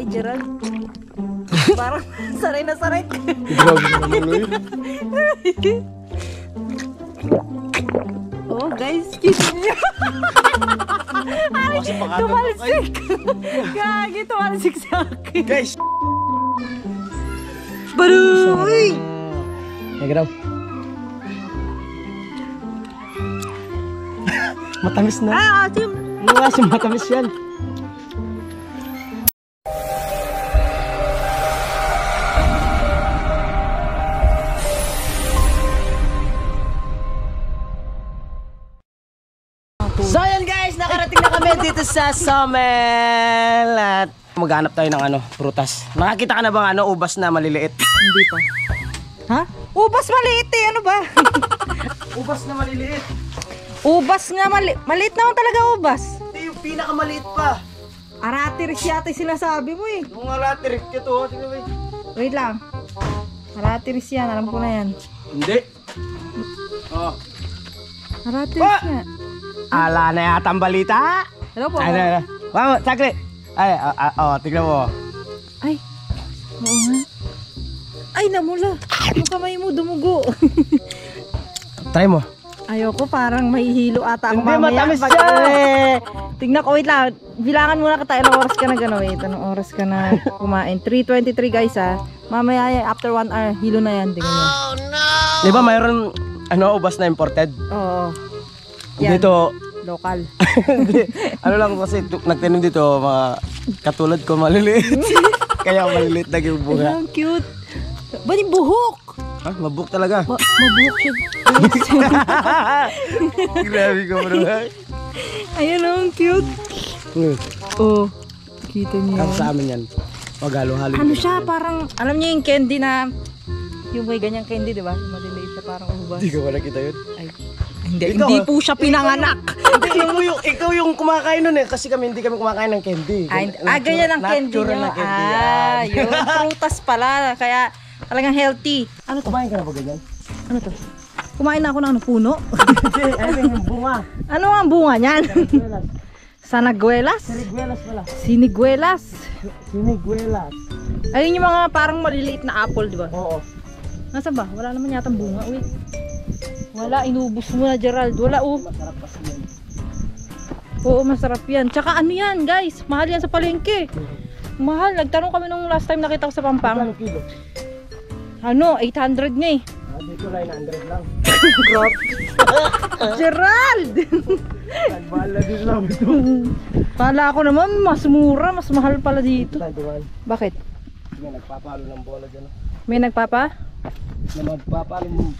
Ay, Gerald. Parang saray na saray. Grabe naman yun. Oh, guys, kita niyo. Ay, tumalsik. Gagi, tumalsik sa akin. Guys! Baruy! Nagaraw. Matamis na. Ah, asim. Asim, matamis yan. So yan guys, nakarating na kami dito sa Somel at maghanap tayo ng prutas. Nakakita ka na bang ubas na maliliit? Hindi pa. Ha? Ubas maliit eh, ano ba? Ubas na maliliit. Ubas nga maliit naman talaga ubas. Hindi, yung pinakamaliit pa. Aratiris yata yung sinasabi mo eh. Yung aratiris ito, tingnan mo eh. Wait lang. Aratiris yan, alam ko na yan. Hindi. Oh. Aratiris nga. Ala na yata ang balita. Hello po. Ay, vamos, sakli. Ay, tignan mo. Ay, oo nga. Ay, namula. Yung kamay mo, dumugo. Try mo. Ayoko, parang mahihilo ata ako Hindi, mamaya. matamis siya. Tignan ko, wait lang. Bilangan muna ka tayo. Anong oras ka na gano'n? Wait, anong oras ka na kumain? 3:23 guys ha. Mamaya, after 1 hour, hilo na yan. Tingnan nyo. Oh no! Di ba mayroon ubas na imported? Oo. Yan. Dito, Local. ano lang kasi nagtanim dito, mga katulad ko maliliit. Kaya maliliit na yung bunga. Ang cute. Ba't yung buhok? Ha? Mabuk talaga. Mabuhok siya. Grabe ko bro. Ayun ang cute. Oh, kita niyo. Kaya sa amin yan. Maghalo-halo. Ano siya, parang, alam niyo yung candy na, yung may ganyang candy, di ba? Yung maliliit siya, parang ubas. Hindi ko wala kita yun. Ay, hindi po siya pinanganak. Hindi, ikaw yung kumakain nun eh. Kasi hindi kami kumakain ng candy. Ganyan ang candy nyo. Na candy yan. Yun, prutas pala. Kaya talagang healthy. Ano, kumain ka na ba ganyan? Ano to? Kumain na ako ng puno. Hindi, ano yung bunga? Ano ang bunga niyan? Sanagwelas? Siniguelas pala. Siniguelas. Siniguelas. Ayun yung mga parang maliliit na apple, di ba? Oo. Nasaan ba? Wala naman yata bunga. Uy. Wala, inubos mo na Gerald. Wala, Masarap kasi yan. Oo, masarap yan. Tsaka ano yan, guys? Mahal yan sa palengke. Mahal. Nagtanong kami nung last time nakita ko sa Pampang. Ilang kilo? Ano, 800 nga eh. Dito 900 lang. Grab. Gerald! Nagmahal na din lang ito. Kala ko naman, mas mura, mas mahal pala dito. Taiwan. Bakit? May nagpapalo ng bola dyan. May nagpapa? Na magpapalo ng...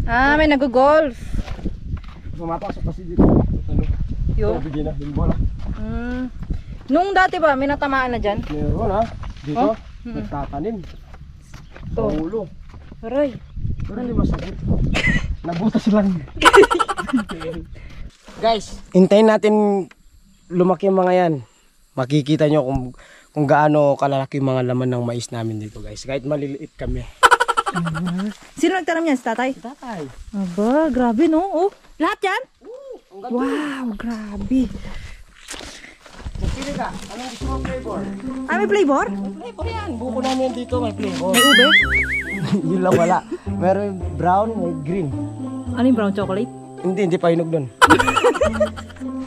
Ah, may nag-golf. Pumapasok kasi dito. Ano? Yo. Bigyan na yung bola. Nung dati ba, may natamaan na dyan? Meron ha. Dito. Oh? Nagtatanim. Sa Oh. ulo. Aray. Pero hindi masakit. Nabutas lang. Guys, hintayin natin lumaki yung mga yan. Makikita nyo kung gaano kalalaki yung mga laman ng mais namin dito guys. Kahit maliliit kami. Sino nagtanong yan? Si tatay? Tatay. Aba, grabe no? Oh, lahat yan? Wow, grabe. Pili ka. Anong gusto mong flavor? Ah, may flavor? May flavor yan. Buko namin dito may flavor. May ube? Yun lang wala. Meron brown, may green. Ano yung brown chocolate? Hindi pa hinog doon.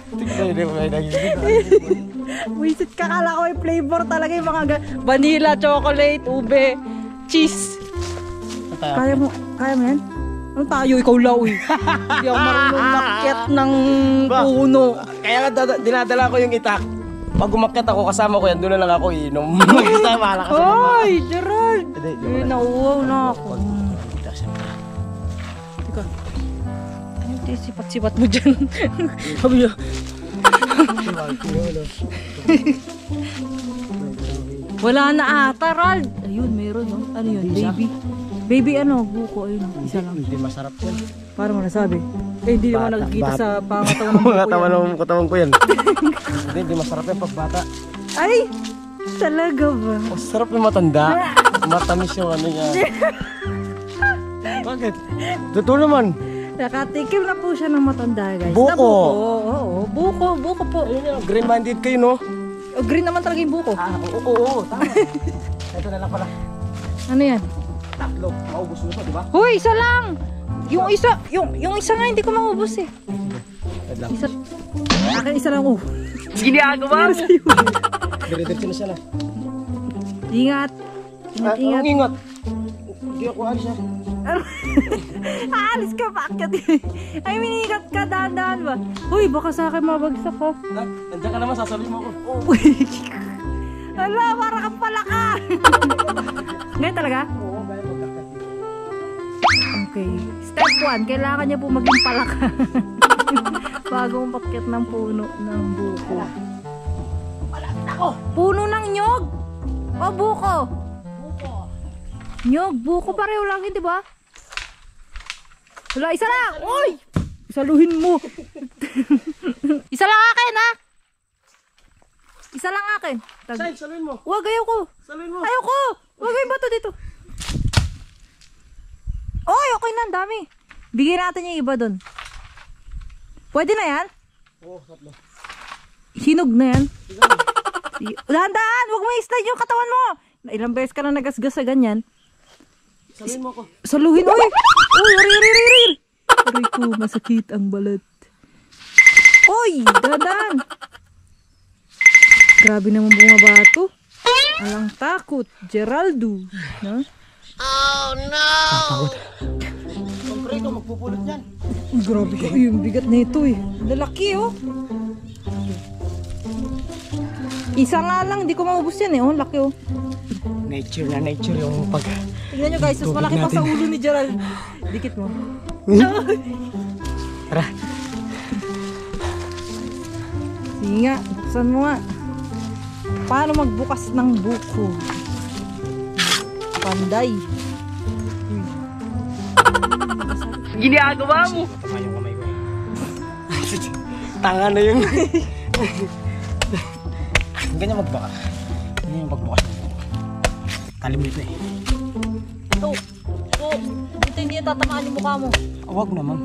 Hindi pa hinog. Wisit ka, kala ko may flavor talaga yung mga vanilla, chocolate, ube, cheese. Kaya mo yan? Ano tayo? Ikaw law eh. Hindi ako marunong makyat ng puno. Kaya nga dinadala ko yung itak. Pag umakyat ako, kasama ko yan, doon na lang ako inom. Magsama lang kasi Ay, Gerald! Eh, nauwaw na ako. Teka. Ano yung sipat-sipat mo dyan? Sabi niya. Wala na ata, Rald. Ayun, meron no? Ano yun? Baby. Baby ano? Buko. Ayun. Isa lang. Hindi masarap yan. Paano mo nasabi? Eh, hindi naman nakikita sa pangatawan ng buko Mga tawa yan. ng katawan ko yan. Hindi masarap yan pag bata. Ay! Talaga ba? Masarap yung matanda. Matamis yung ano niya. Bakit? Totoo naman. Nakatikim na po siya ng matanda, guys. Buko. Na buko. Oo, buko po. Ayun yan, green-minded kayo no? Oh, green naman talaga yung buko. Oo, tama. Ito na lang pala. Ano yan? Tatlo. Maubos mo ito, di ba? Hoy, isa lang! Yung isa nga hindi ko maubos eh. Wait lang. Isa. Akin isa lang oh. Ginagawa mo! Dire-diretso na siya na. Ingat. Ingat, ingat. Anong ingat? Hindi ako alis ha. Aalis ka pa akyat. Ay, minigat ka, dahan-dahan ba? Uy, baka sa akin mabagsak ha. Nandiyan ka naman, sasaluhin mo ako. Uy. Ala, para kang palaka. Ngayon talaga? Oo, gaya magkakat. Okay. Step 1, kailangan niya po maging palaka. Bago umakyat ng puno ng buko. Puno ng nyog! O buko? Nyog, buko pareho lang yun, di ba? Wala, isa lang! Uy! Isaluhin mo! Isa lang akin, ha? Isa lang akin. Sain, saluhin mo. Huwag, ayoko. Saluhin mo. Ayoko! Huwag yung bato dito. Oy, okay na, ang dami. Bigyan natin yung iba dun. Pwede na yan? Oo, tatlo. Hinog na yan? Dahan-dahan! Huwag mo i-slide yung katawan mo! Ilang beses ka na nagasgas sa ganyan. Saluhin mo ako. Saluhin! Uy! Uy! Arir! Aray ko, masakit ang balat. Uy! Dahan-dahan! Grabe naman bumabato. Alang takot. Geraldo. No? Oh no! Papagod. Siyempre ito, magpupulot yan. Uy, grabe ka. Uy, yung bigat na ito eh. Lalaki oh. Isa nga lang, hindi ko maubos yan eh. Oh, laki oh. Nature na nature yung pag... Tignan nyo guys, mas malaki pa sa ulo ni Gerald. Dikit mo. Tara. Sige nga, buksan mo nga. Paano magbukas ng buko? Panday. Ginagawa mo! Tama yung kamay ko. Tanga na yung... Ganyan magbaka. Ganyan yung pagbukas ng buko. Kalimit na eh. Ito. Ito. Ito hindi tatamaan yung mukha mo. Huwag naman.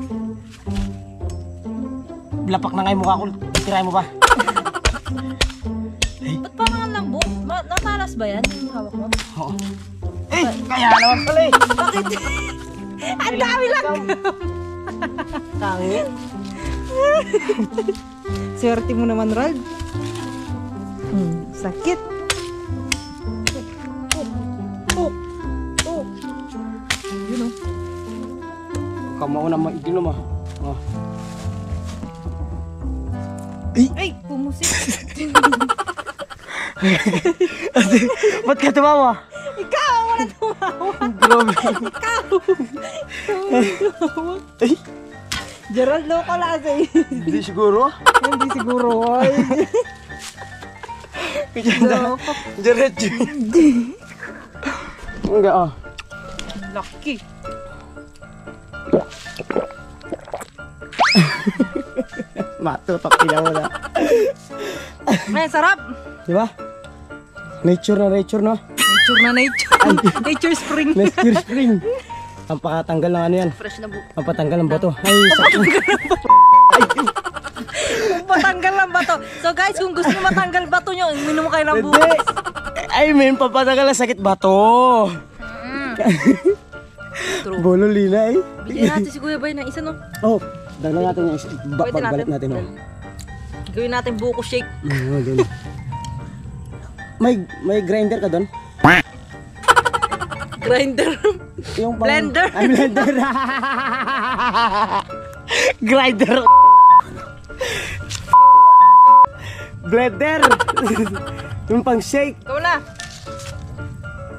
Lapak na nga yung mukha ko. Tirahin mo ba? Ba't parang ang lambok? Natalas ba yan yung hawak mo? Oo. Eh! Kaya naman pala eh! Bakit? Ang dami lang! Tangin! Swerte mo naman, Rald. Sakit. Yun o. Kamao na maiginom ah. Oh. Ay, pumusik. Ba't ka tumawa? Ikaw! Wala tumawa. Grabe. Ikaw! Ay! Gerald, loko lasa eh. Hindi siguro. Hindi siguro. Ay. Loko. Diretso. Enggak ah. Lucky. Matutok pila mo na. Ay, sarap. Diba? Nature na nature no? Nature na nature. Nature spring. Nature spring. Ang pakatanggal ng ano yan. Fresh na buko. Ang patanggal ng bato. Ay, sakto. Matanggal lang bato. So guys, kung gusto nyo matanggal bato nyo, minum kayo ng buko. Hindi. I mean, papatanggal ang sakit bato. True. Bololina eh. Bigyan natin si Kuya Bay ng isa no. Oh, dala natin yung Pwede balik natin. Oh. Gawin natin buko shake. Ganun. May grinder ka doon? Grinder. Yung Blender. Blender. Grinder. Blender. Yung pang shake. Ikaw na.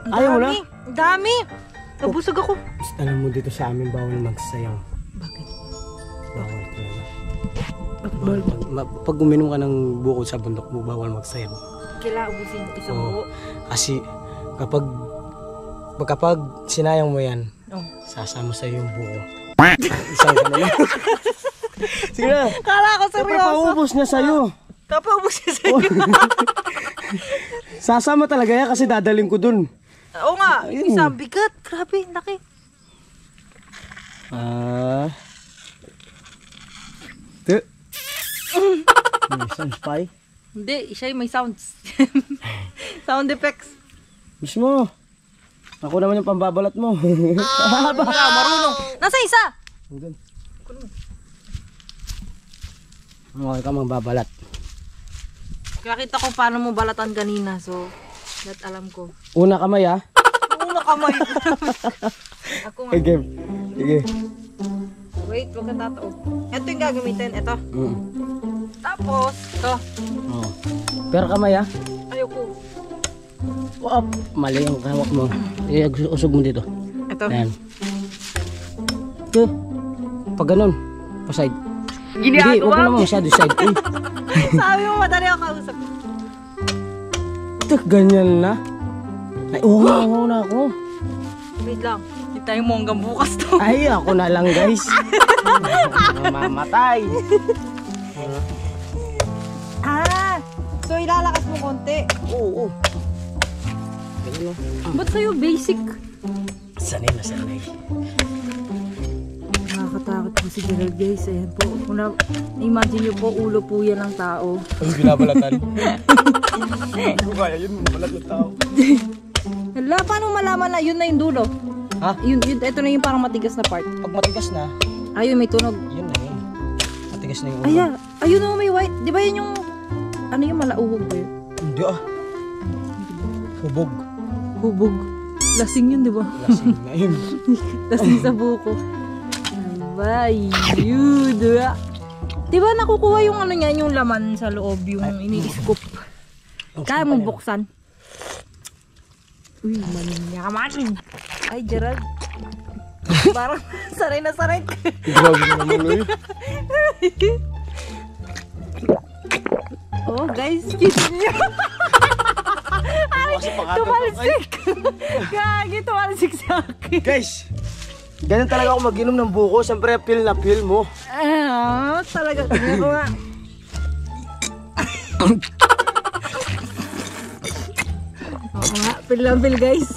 Ang Ayaw mo na? dami. Ang dami. Nabusog ako. Alam mo dito sa amin bawal magsayaw. Bakit? Bawal talaga. Pag uminom ka ng buko sa bundok mo, bawal magsayaw. Kailangan ubusin yung isang buko. Kasi kapag sinayang mo yan, Oh. sasama sa'yo yung buko. Isang ka na lang. Sige na. Kala ko Siyempre, seryoso. paubos na sa'yo. Kapaubos niya sa'yo. Sasama talaga yan kasi dadaling ko dun. Oo nga. Ayun. Isang bigat. Grabe. Laki. May isang spy. Hindi, siya yung may sounds. Sound effects. Mismo. Ako naman yung pambabalat mo. Baka marunong. Nasa isa? Doon. Okay ka magbabalat. Kakita ko paano mo balatan kanina. So, that alam ko. Una kamay ha. Una kamay. Ako nga. Sige. Sige. Wait, wag kang tatao. Ito yung gagamitin. Ito. Mm. Tapos, ito. Oh. Pero kamay ha. Ayoko. Oh, mali yung hawak mo. Usog mo dito. Ito. Ayan. Ito. Pag ganun. Pa-side. Hindi, huwag ka naman masyado side. Uy. Sabi mo, madali ako kausap. Ito, ganyan na. Ay, oo na ako. Wait lang. Hindi tayo mo hanggang bukas to. Ay, ako na lang guys. Mamatay. So ilalakas mo konti. Oo. Ganyan o. Ba't sa'yo basic? Sanay na sanay. Nakakatakot po si Gerald guys. Ayan po. Imagine nyo po, ulo po yan ng tao. Ang binabalatan. Hindi ko kaya yun, mabalat ng tao. Hala, paano malaman na yun na yung dulo? Ha? Ito na yung parang matigas na part. Pag matigas na, Ayun, may tunog. yun na yun. Matigas na yung ulo. Ayun o, may white. Di ba yun yung, ano yung malauhog ba yun? Hindi ah. Hubog. Hubog. Lasing yun, di ba? Lasing na yun. Lasing sa buko. Abay, yun. Di ba nakukuha yung ano niya, yung laman sa loob, yung ini-scoop. Kaya mong buksan. Uy, manyaman. Ay, Gerald. Parang saray na saray. Grabe na naman eh. Oh, guys, kiss niyo. Ay, tumalsik. Gagi, tumalsik sa akin. Guys, ganyan talaga ako mag-inom ng buko. Siyempre, feel na feel mo. Talaga. Tingnan ko nga. Oo nga, feel na feel guys.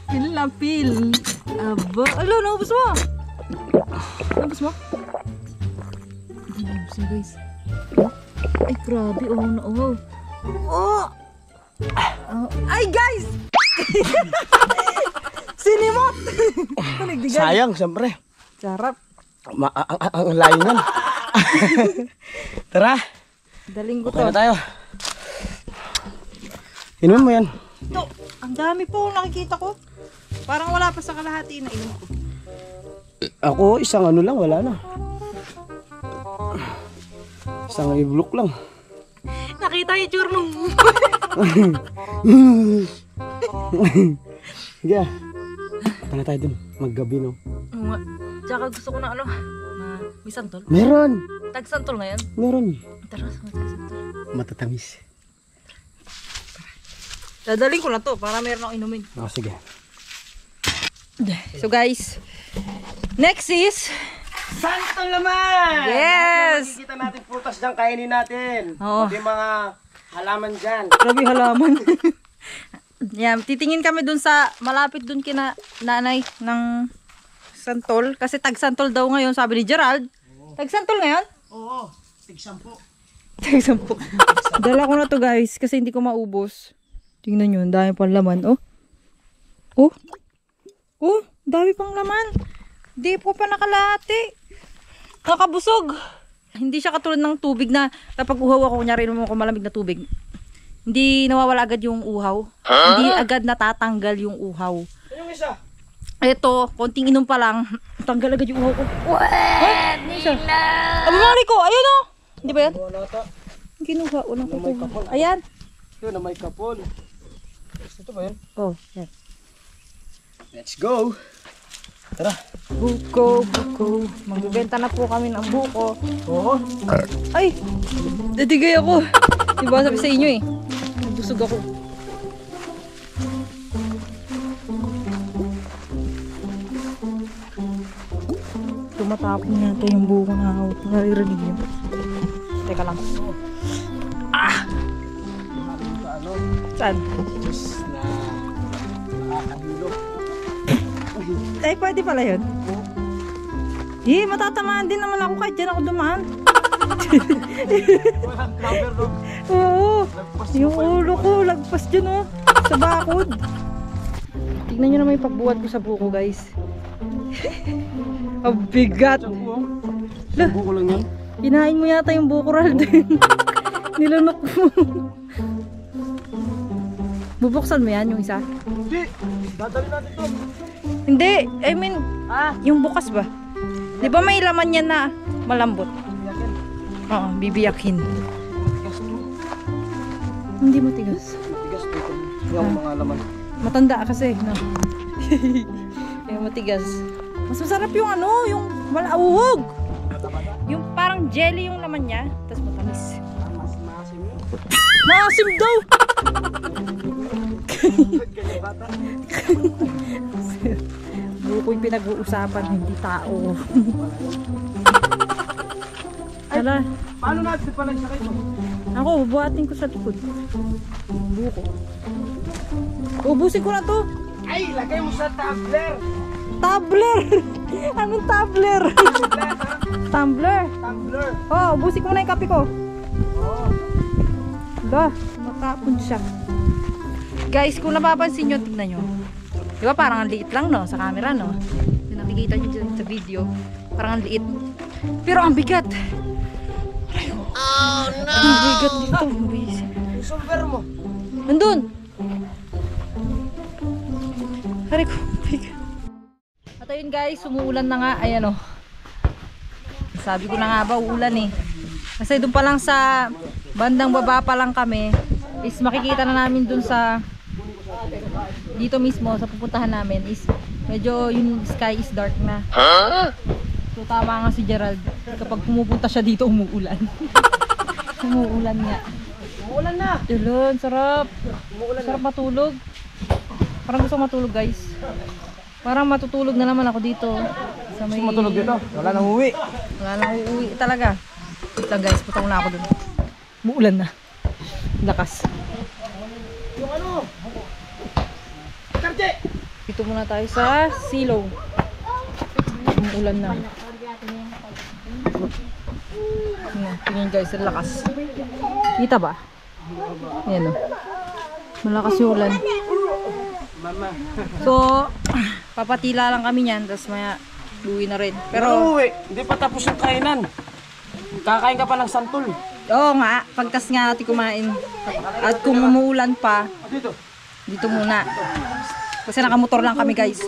Feel na feel. Aba, alo, naubos mo. Naubos mo? Naubos mo guys. Ay, grabe. Oh. Ay, guys! Sinimot! Sayang, siyempre. Sarap. Ang layo nun. Tara, Daling ko okay to. na tayo. Inumin mo yan. Ito, ang dami po nakikita ko. Parang wala pa sa kalahati na inom ko. Ako, isang ano lang, wala na. Isang i-block lang. Nakita yung tsura nung... Sige ah. Tara tayo dun, maggabi no. Tsaka gusto ko na ano, may santol. Meron! Tag-santol na yan. Meron. Tara, tag-santol. Matatamis. Dadaling ko na to para meron akong inumin. Oh, sige. So guys, next is... Santol naman! Yes! Makikita natin prutas dyan, kainin natin. Oo. Pati mga halaman dyan. Grabe halaman. Yan, titingin kami dun sa malapit dun kina nanay ng santol. Kasi tag-santol daw ngayon, sabi ni Gerald. Tag-santol ngayon? Oo, tig-sampo. Tag-sampo. Dala ko na to guys kasi hindi ko maubos. Tingnan nyo, ang dami pang laman. Oh, dami pang laman. Di po pa nakalahati. Nakabusog. Hindi siya katulad ng tubig na kapag uhaw ako, kunyari naman ako malamig na tubig. Hindi nawawala agad yung uhaw. Hindi agad natatanggal yung uhaw. Yung isa? Ito, konting inom pa lang, tanggal agad yung uhaw ko. Abamari ko, ayun o. Hindi ba yan? Wala ta. Kinuha, unang May kukuha. kapal. Ayan. Yun na may kapol. Ito ba yun? Oh, yan. Let's go! Tara. Buko. Magbibenta na po kami ng buko. Oo. Ay! Dadigay ako. Diba sabi sa inyo eh. Nagbusog ako. Tumatapon yata yung buko na naririnig niyo. Teka lang. Ano? Saan? Diyos na nakakahilo. Ay, pwede pala yun. Matatamaan din naman ako kahit dyan ako dumaan. Walang cover, no? Oo. Lagpas Yung ulo ko, lagpas dyan oh. Sa bakod. Tignan nyo naman yung pagbuhat ko sa buko guys. Ang bigat. Lang. Buko lang yan. Kinain mo yata yung buko, Ralden. Nilunok mo. Bubuksan mo yan yung isa? Hindi. Dadali natin to. Hindi. I mean, yung bukas ba? Di ba may laman yan na malambot? Yakin. Oo, bibiyakin. Tigas to. Hindi matigas. Tigas to. Yung mga laman. Matanda kasi, no? Yung matigas. Mas masarap yung ano, yung malauhog. Yung parang jelly yung laman niya, tapos matamis. Mas maasim yun. Maasim daw! Ganyan bata. Buko yung pinag-uusapan, hindi tao. Hala, Paano natin pala siya kayo? ako, bubuhatin ko sa likod. Buko. Ubusin ko na to. Ay, lagay mo sa tumbler. Tabler! Anong tabler? Tumbler. Tumbler. Oh, ubusin ko na yung kape ko. Oo. Ba, matapon siya. Guys, kung napapansin nyo, tignan nyo. Di ba parang ang liit lang, no? Sa camera, no? Yung nakikita nyo dyan sa video, parang ang liit. Pero ang bigat. Oh, no! Ang bigat dito. Yung solver mo. Nandun! Hari ko, bigat. At ayun guys, sumuulan na nga. Ayan o. Sabi ko na nga ba, uulan eh. Kasi doon pa lang sa bandang baba pa lang kami, is makikita na namin doon sa dito mismo sa pupuntahan namin is medyo yung sky is dark na. So tama nga si Gerald, kapag pumupunta siya dito umuulan. Umuulan nga. Umuulan na. Yun, sarap. Umuulan Sarap matulog. Parang gusto matulog guys. Parang matutulog na naman ako dito sa may... Matulog dito. Wala nang uwi. Wala nang uuwi talaga. Wait lang guys, putang na ako dun. Umuulan na. Lakas. Yung ano? Karje! Dito muna tayo sa Silow. Umuulan na. Tingin guys, ang lakas. Kita ba? Ayan o. Malakas yung ulan. Mama. So, papatila lang kami niyan, tapos maya uwi na rin. Pero, uwi. Hindi pa tapos yung kainan. Kakain ka pa ng santol. oo nga, pagtas nga natin kumain. At kung umuulan pa, Dito. dito muna. Kasi nakamotor lang kami guys.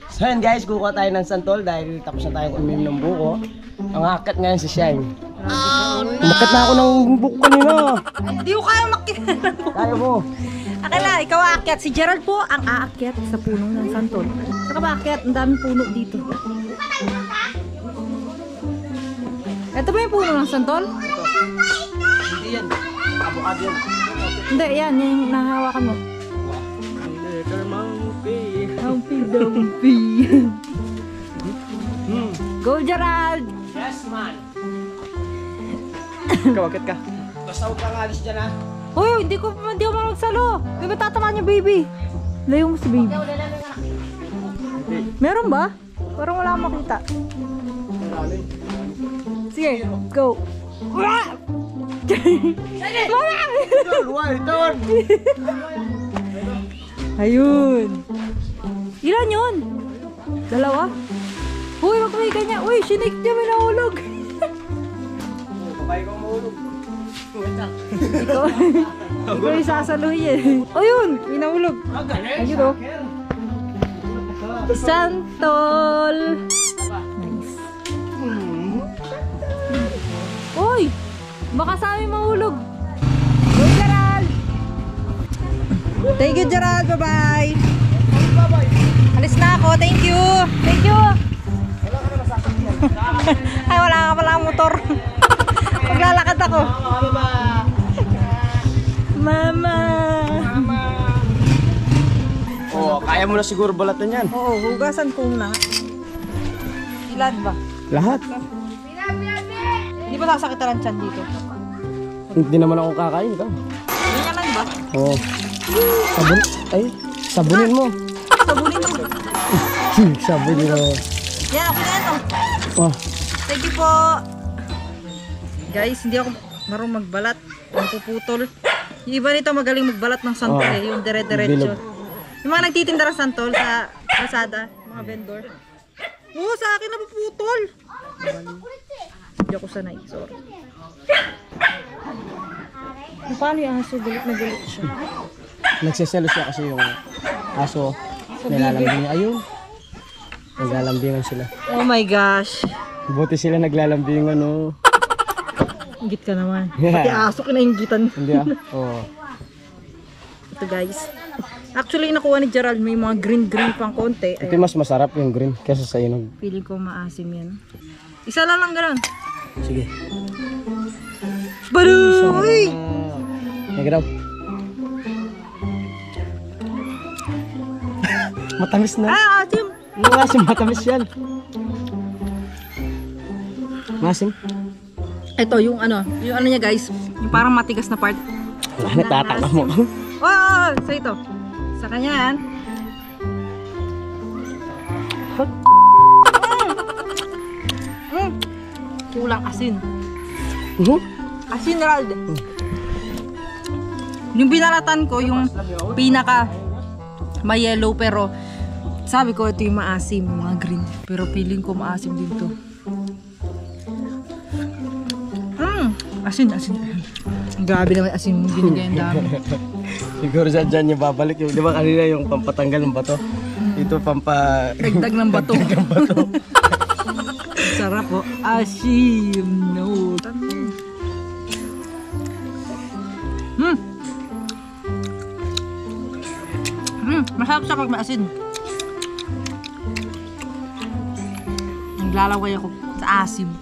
So yun guys, kukuha tayo ng santol dahil tapos na tayong uminom ng buko. Ang akat ngayon si Shine. Umakat na ako ng buko kanina. Hindi ko kaya makita. Kaya mo. Akala, ikaw aakyat. Si Gerald po ang aakyat sa punong ng santol. Saka ba aakyat? Ang daming puno dito. Ito ba yung puno ng santol? Hindi yan. Avocado yan. Hindi, yan. Yan yung nahawakan mo. Little monkey. Dumpy, dumpy. Go, Gerald! Yes man. Ikaw, akit ka. Basta huwag kang alis dyan ha. Hoy, hindi ko magsalo. May matatamaan yung baby. Layo mo si baby. Meron ba? Parang wala akong makita. Sige, go. Mama! Doon. Ayun. Ilan yun? Dalawa? Uy, wag may ganyan. Uy, sinake niya, may nahulog. Babay ko mahulog. Ikaw, ikaw yung sasaluhin. Ayun, may nahulog. Ayun o. Santol. Nice. Uy, baka sa amin mahulog. Go, Gerald. Thank you, Gerald. Bye-bye. Alis na ako. Thank you. Thank you. Ay, wala ka palang motor. Paglalakad ako. Mama. Oh, kaya mo na siguro balatan yan. Oo, hugasan ko na. Ilan ba? Lahat. Hindi ba sasakitan ang tiyan dito? Hindi naman ako kakain ito. Ganyan lang ba? Oo. Sabunin mo. Sabunin mo. Sabunin mo. Yan, okay na ito. Oh. Thank you po. Guys, hindi ako marunong magbalat. Ang puputol. Yung iba nito magaling magbalat ng santol yung dire-diretso. Yung mga nagtitinda ng santol sa Lazada, mga vendor. Sa akin napuputol. Hindi ako sanay, sorry. Paano yung aso? Galit na galit siya. Nagsiselos siya kasi yung aso. Nilalambing niya. Ayun. Naglalambingan sila. Oh my gosh. Buti sila naglalambingan, no. Inggit ka naman. Pati aso kinainggitan. Hindi Oo. Ito guys. Actually, nakuha ni Gerald may mga green pang konti. Ito mas masarap yung green kesa sa inog. Feeling ko maasim yan. Isa lang ganun. Sige. Baduy! Nagiraw. Matamis na. Asim! Masim, matamis yan. Masim. Ito, yung ano niya guys. Yung parang matigas na part. Natataka mo. Sa ito. Sa kanya yan. Kulang asin. Asin, Gerald. Yung binalatan ko, yung pinaka may yellow, pero sabi ko ito yung maasim, mga green. Pero feeling ko maasim din to. Asin. Grabe naman asin yung binigay ang dami. Siguro dyan yung babalik. Di ba kanina yung pampatanggal ng bato? Ito Dagdag ng bato. Sarap po. Asim. No. Masarap siya pag may asin. Naglalaway ako sa asim.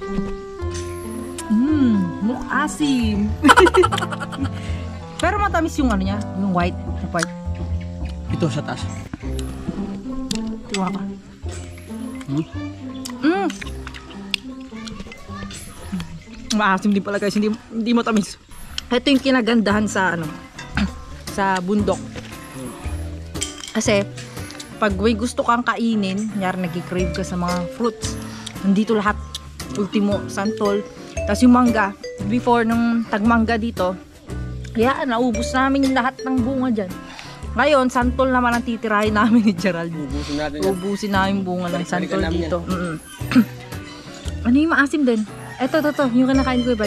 Asim. Pero matamis yung ano niya, yung white na part. Ito sa taas. Tuwa ka. Maasim din pala guys, hindi matamis. Ito yung kinagandahan sa sa bundok. Kasi pag may gusto kang kainin, nyari nag-crave ka sa mga fruits, nandito lahat. Ultimo, santol, tapos yung mangga. Before nung tagmangga dito, kaya naubos namin yung lahat ng bunga dyan. Ngayon, santol naman ang titirahin namin ni Gerald. Ubusin namin bunga ng santol dito. Ano yung maasim din? Ito, yung kinakain ko iba.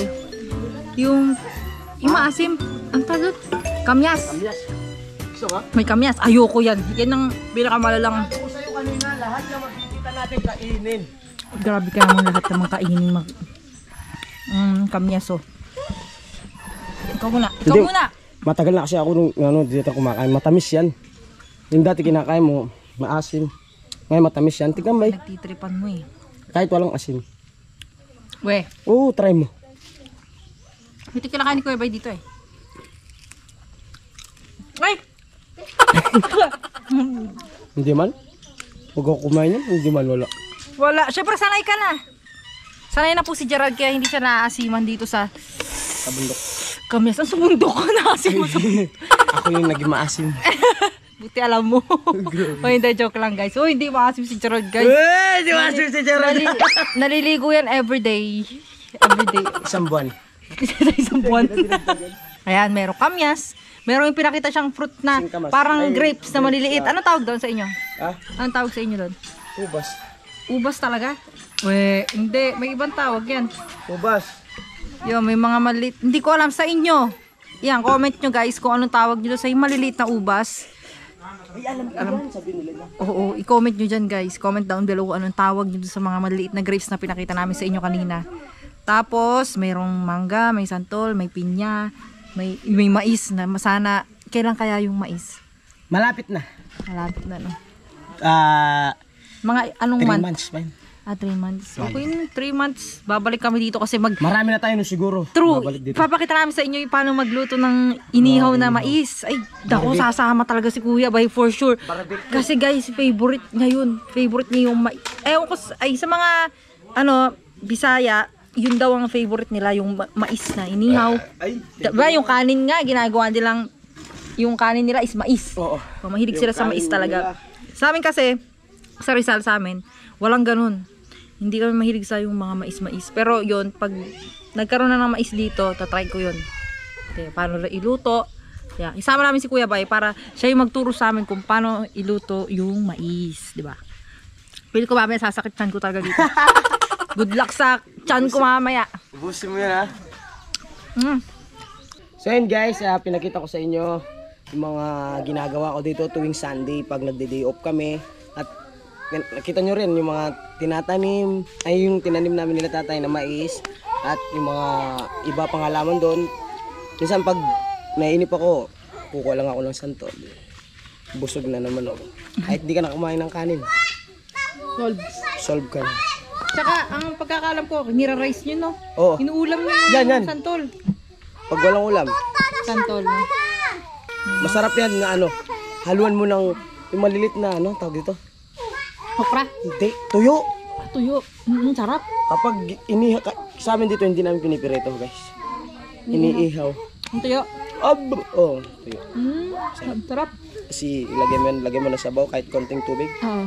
Yung maasim, ang tagot, kamyas. May kamyas, ayoko yan. Yan ang pinakamalalang. Ako sa'yo kanina, lahat na makikita natin kainin. Grabe ka naman lahat ng kainin kamyas oh. Ikaw muna. Matagal na kasi ako nung dito kumakain. Matamis yan. Yung dati kinakain mo, maasim. Ngayon matamis yan. Tignan ba? Nagtitripan mo eh. Kahit walang asin. We. Oo, try mo. Ito kinakain ko ba dito eh. Ay! Hindi man? Huwag ako kumain yan. Hindi man, wala. Wala. Siyempre sanay ka na. Sanay na po si Gerald kaya hindi siya naaasiman dito sa bundok. Kamyas. Ang sumundok ka naasiman sa Ako yung naging maasim. Buti alam mo. O hindi, joke lang guys. O hindi maasim si Gerald guys. Hindi maasim si Gerald. Naliligo yan everyday. Everyday. Isang buwan. Isang buwan. Ayan, meron kamyas. Meron yung pinakita siyang fruit na parang grapes na maliliit. Anong tawag doon sa inyo? Anong tawag sa inyo doon? Ubas. Ubas talaga? Hindi. May ibang tawag yan. Ubas. Yo, may mga maliliit. Hindi ko alam sa inyo. Yan, comment nyo guys kung anong tawag nyo sa yung maliliit na ubas. Ay, alam sabi nila. Oo, i-comment nyo dyan guys. Comment down below kung anong tawag nyo sa mga maliliit na grapes na pinakita namin sa inyo kanina. Tapos, mayroong mangga, may santol, may pinya, may mais na masana. Kailan kaya yung mais? Malapit na. Malapit na, no? Mga anong 3 month? months pa yun. 3 months. Okay, 3 months. Babalik kami dito kasi marami na tayo no siguro. True. Papakita namin sa inyo yung paano magluto ng inihaw na mais. Ay, dako sasama talaga si Kuya by for sure. Kasi guys, favorite niya yun. Favorite niya yung mais. Ewan ko, ay sa mga Bisaya, yun daw ang favorite nila, yung mais na inihaw. Diba yung kanin nga, ginagawa nilang, yung kanin nila is mais. Oo. Mahilig sila sa mais talaga. Sa amin kasi, sa Rizal sa amin, walang ganun. Hindi kami mahilig sa yung mga mais-mais. Pero yun, pag nagkaroon na ng mais dito, tatry ko yun. Okay, paano iluto. Yeah. Isama namin si Kuya Bay para siya yung magturo sa amin kung paano iluto yung mais. Diba? Pili ko mamaya sasakit chan ko talaga dito. Good luck sa chan ko mamaya. Ubusin mo yan ha. So yun guys, pinakita ko sa inyo yung mga ginagawa ko dito tuwing Sunday pag nagde-day off kami. At nakita nyo rin yung mga tinatanim, ay yung tinanim namin nila tatay na mais. At yung mga iba pang halaman doon. Minsan pag nainip ako, kukuha lang ako ng santol. Busog na naman ako. Kahit di ka na kumain ng kanin. Solve ka na. Tsaka, ang pagkakalam ko, nira-rice nyo, no? Oo. Inuulam nyo Yan, yan. santol. Pag walang ulam, Santol, no? masarap yan na ano, haluan mo ng yung malilit na ano, tawag dito? Okra. Hindi, tuyo. Tuyo. Sarap. Kapag sa amin dito hindi namin pinipirito guys. Iniihaw. Ang tuyo. Oh, tuyo. Sarap. Kasi lagay mo na sabaw kahit konting tubig. Oo.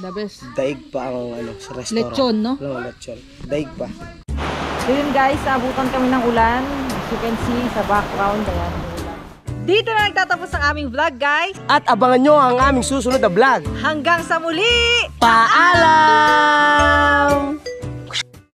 The best. Daig pa ang ano sa restaurant. Lechon, no? No, lechon. Daig pa. So yun guys, abutan kami ng ulan. As you can see sa background, ayan yung ulan. Dito na nagtatapos ang aming vlog guys. At abangan nyo ang aming susunod na vlog. Hanggang sa muli! Paalam!